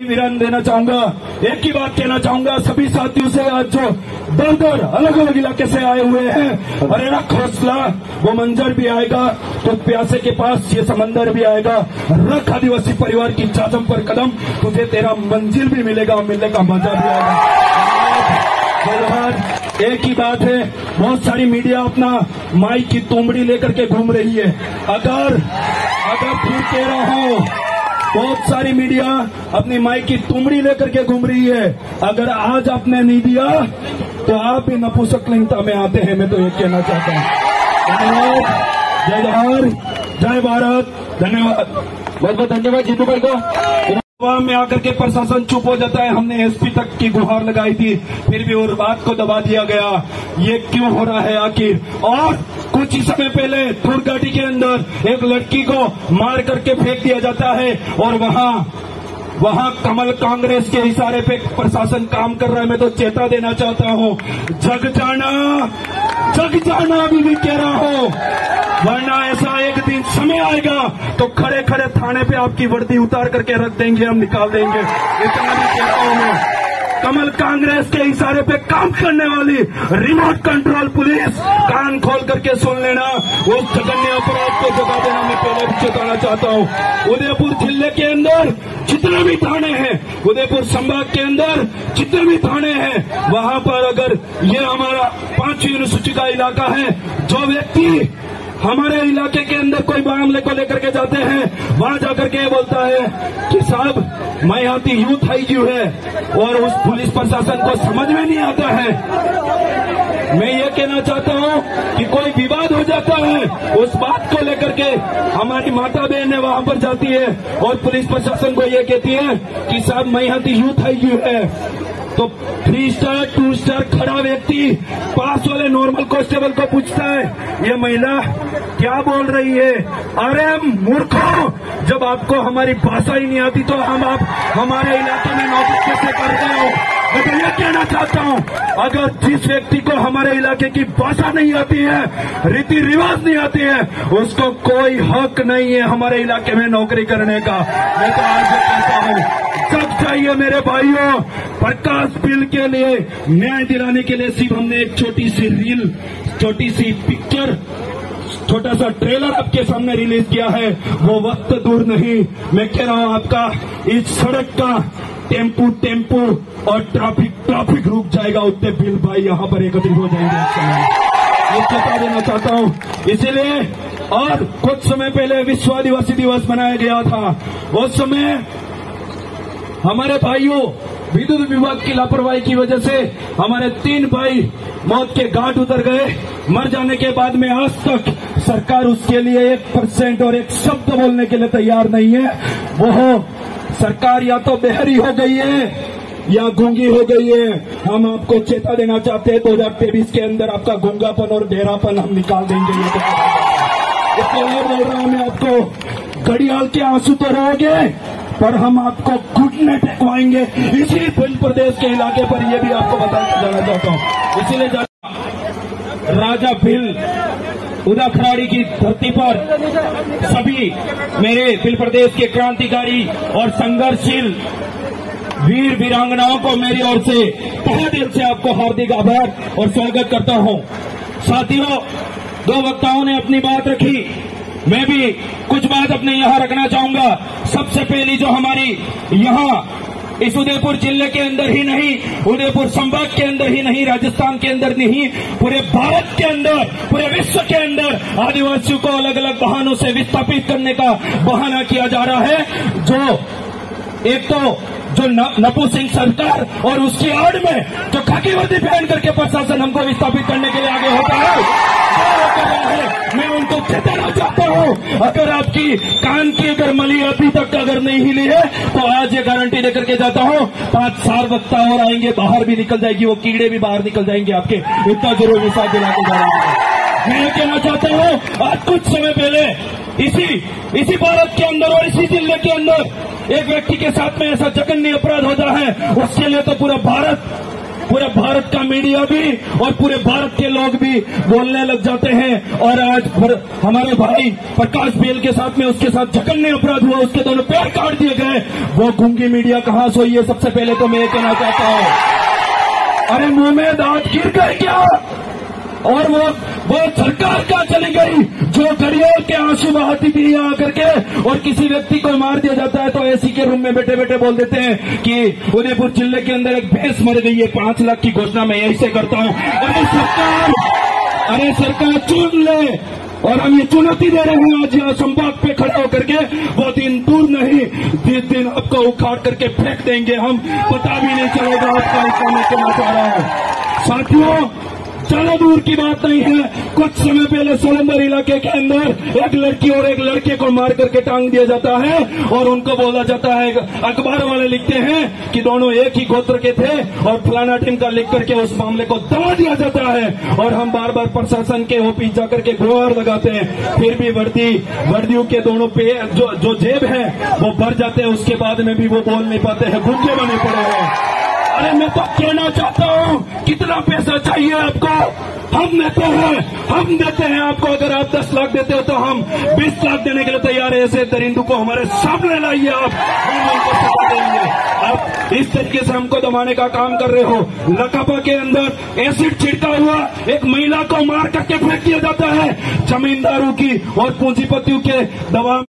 विराम देना चाहूंगा। एक ही बात कहना चाहूंगा सभी साथियों से, आज जो दर अलग अलग इलाके से आए हुए हैं, अरे रख हौसला, वो मंजर भी आएगा तो प्यासे के पास ये समंदर भी आएगा। रख आदिवासी परिवार की चादम पर कदम, तुझे तेरा मंजिल भी मिलेगा, मिलने का मजा भी आएगा। एक ही बात है, बहुत सारी मीडिया अपना माइक की तुमड़ी लेकर के घूम रही है। अगर फिर कह रहा हूं, बहुत सारी मीडिया अपनी माइक की तुमड़ी लेकर के घूम रही है। अगर आज आपने नहीं दिया तो आप भी नपुंसकलिंगता में आते हैं, मैं तो ये कहना चाहता हूं। धन्यवाद, जय जोहार, जय भारत, धन्यवाद, बहुत बहुत धन्यवाद जीतू भाई को। में आकर के प्रशासन चुप हो जाता है। हमने एसपी तक की गुहार लगाई थी, फिर भी और बात को दबा दिया गया। ये क्यों हो रहा है आखिर? और कुछ ही समय पहले थुरघाटी के अंदर एक लड़की को मार करके फेंक दिया जाता है और वहां कमल कांग्रेस के इशारे पे प्रशासन काम कर रहा है। मैं तो चेता देना चाहता हूं, जग जाना अभी भी कह रहा हूं, वरना ऐसा एक दिन समय आएगा तो खड़े खड़े थाने पे आपकी वर्दी उतार करके रख देंगे, हम निकाल देंगे। इतना भी कहता हूं मैं, कमल कांग्रेस के इशारे पे काम करने वाली रिमोट कंट्रोल पुलिस, कान खोल करके सुन लेना, वो जघन्य अपराध को जगा देना मैं पहले भी चेताना चाहता हूं। उदयपुर जिले के अंदर जितने भी थाने हैं, उदयपुर संभाग के अंदर जितने भी थाने हैं, वहां पर अगर ये हमारा 5वीं अनुसूची का इलाका है, जो व्यक्ति हमारे इलाके के अंदर कोई मामले को लेकर के जाते हैं, वहां जाकर के बोलता है कि साहब मैं यहाँ की यूथ आई क्यों है, और उस पुलिस प्रशासन को समझ में नहीं आता है। मैं ये कहना चाहता हूँ कि कोई विवाद हो जाता है, उस बात को लेकर के हमारी माता बहन वहां पर जाती है और पुलिस प्रशासन को ये कहती है कि साहब मैं यहाँ की यूथ आई क्यों है, तो 3 स्टार 2 स्टार खड़ा व्यक्ति पास वाले नॉर्मल कांस्टेबल को पूछता है, ये महिला क्या बोल रही है? अरे मूर्खों, जब आपको हमारी भाषा ही नहीं आती तो आप हमारे इलाके में नौकरी कैसे कर रहे हो? मैं तो ये कहना चाहता हूँ, अगर जिस व्यक्ति को हमारे इलाके की भाषा नहीं आती है, रीति रिवाज नहीं आती है, उसको कोई हक नहीं है हमारे इलाके में नौकरी करने का। मैं तो आज कहता हूँ, जग चाहिए मेरे भाइयों, प्रकाश बिल के लिए न्याय दिलाने के लिए सिर्फ हमने एक छोटी सी रील, छोटी सी पिक्चर, छोटा सा ट्रेलर आपके सामने रिलीज किया है। वो वक्त दूर नहीं, मैं कह रहा हूं आपका इस सड़क का टेम्पू और ट्रैफिक रुक जाएगा, उतने बिल भाई यहां पर एकत्रित हो जाएंगे इस समय, ये बता देना चाहता हूं। इसीलिए और कुछ समय पहले विश्व आदिवासी दिवस मनाया गया था, उस समय हमारे भाइयों विद्युत विभाग की लापरवाही की वजह से हमारे 3 भाई मौत के घाट उतर गए। मर जाने के बाद में आज तक सरकार उसके लिए 1% और एक शब्द बोलने के लिए तैयार नहीं है। वो सरकार या तो बहरी हो गई है या गूंगी हो गई है। हम आपको चेता देना चाहते हैं, 2023 के अंदर आपका गूंगापन और बहरापन हम निकाल देंगे। इसलिए और बोल रहा हूं मैं आपको, घड़ियाल के आंसू तो रहोगे पर हम आपको घुटने टेकवाएंगे इसी मध्य प्रदेश के इलाके पर, यह भी आपको बताना जाना चाहता हूं। इसीलिए राजा भील उदा खराड़ी की धरती पर सभी मेरे भील प्रदेश के क्रांतिकारी और संघर्षशील वीर वीरांगनाओं को मेरी ओर से तहे दिल से आपको हार्दिक आभार और स्वागत करता हूं। साथियों, 2 वक्ताओं ने अपनी बात रखी, मैं भी कुछ बात अपने यहां रखना चाहूंगा। सबसे पहली जो हमारी यहां इस उदयपुर जिले के अंदर ही नहीं, उदयपुर संभाग के अंदर ही नहीं, राजस्थान के अंदर नहीं, पूरे भारत के अंदर, पूरे विश्व के अंदर आदिवासियों को अलग अलग बहानों से विस्थापित करने का बहाना किया जा रहा है। जो एक तो जो नपू सिंह सरकार और उसकी आड़ में जो खाकी वर्दी पहन करके प्रशासन हमको विस्थापित करने के लिए आगे होता है, मैं उनको चेताना चाहता हूं, अगर आपकी कान की अगर मली अभी तक अगर नहीं हिली है तो आज ये गारंटी देकर के जाता हूं, 5 वक्ता और आएंगे, बाहर भी निकल जाएगी, वो कीड़े भी बाहर निकल जाएंगे आपके, इतना जरूर विश्वास दिला के जाएंगे। मैं ये कहना चाहता हूं, आज कुछ समय पहले इसी भारत के अंदर और इसी जिले के अंदर एक व्यक्ति के साथ में ऐसा जघन्य अपराध होता है, उसके लिए तो पूरा भारत पूरे भारत का मीडिया भी और पूरे भारत के लोग भी बोलने लग जाते हैं। और आज हमारे भाई प्रकाश बेल के साथ में उसके साथ जघन्य अपराध हुआ, उसके दोनों पैर काट दिए गए। वो गूंगी मीडिया कहां सोई है? सबसे पहले तो मैं ये कहना चाहता हूं, अरे मुंह में दांत गिर गए क्या? और वो सरकार क्या चली गई जो गड़ियों के आंसू बहाती थी यहाँ करके, और किसी व्यक्ति को मार दिया जाता है तो एसी के रूम में बैठे बैठे बोल देते हैं कि उदयपुर जिले के अंदर एक भैंस मर गई है, 5 लाख की घोषणा मैं यही से करता हूं। अरे सरकार चुन ले, और हम ये चुनौती दे रहे हैं आज यहाँ संवाद पे खड़े होकर के, वो दिन दूर नहीं जिस दिन आपको उखाड़ करके फेंक देंगे हम, पता भी नहीं चलेगा आपका। इसका मैं कहना चाह रहा हूं साथियों, ज्यादा दूर की बात नहीं है, कुछ समय पहले सोलंबर इलाके के अंदर एक लड़की और एक लड़के को मार करके टांग दिया जाता है, और उनको बोला जाता है, अखबार वाले लिखते हैं कि दोनों एक ही गोत्र के थे, और फलाना टीम का लिख करके उस मामले को दबा दिया जाता है। और हम बार बार प्रशासन के ऑफिस जाकर के गुहार लगाते हैं, फिर भी वर्दियों के दोनों पे जो जेब है वो भर जाते हैं, उसके बाद में भी वो बोल नहीं पाते हैं, गुंजे बने पड़े हैं। अरे मैं तो कहना चाहता हूं, कितना पैसा चाहिए आपको? हम देते हैं आपको। अगर आप 10 लाख देते हो तो हम 20 लाख देने के लिए तैयार है। ऐसे दरिंदों को हमारे सामने लाइए आप, हम उनको पैसा देंगे। आप इस तरीके से हमको दबाने का काम कर रहे हो। लकापा के अंदर एसिड छिड़का हुआ एक महिला को मार करके फेंक दिया जाता है, जमींदारों की और पूंजीपतियों के दबाव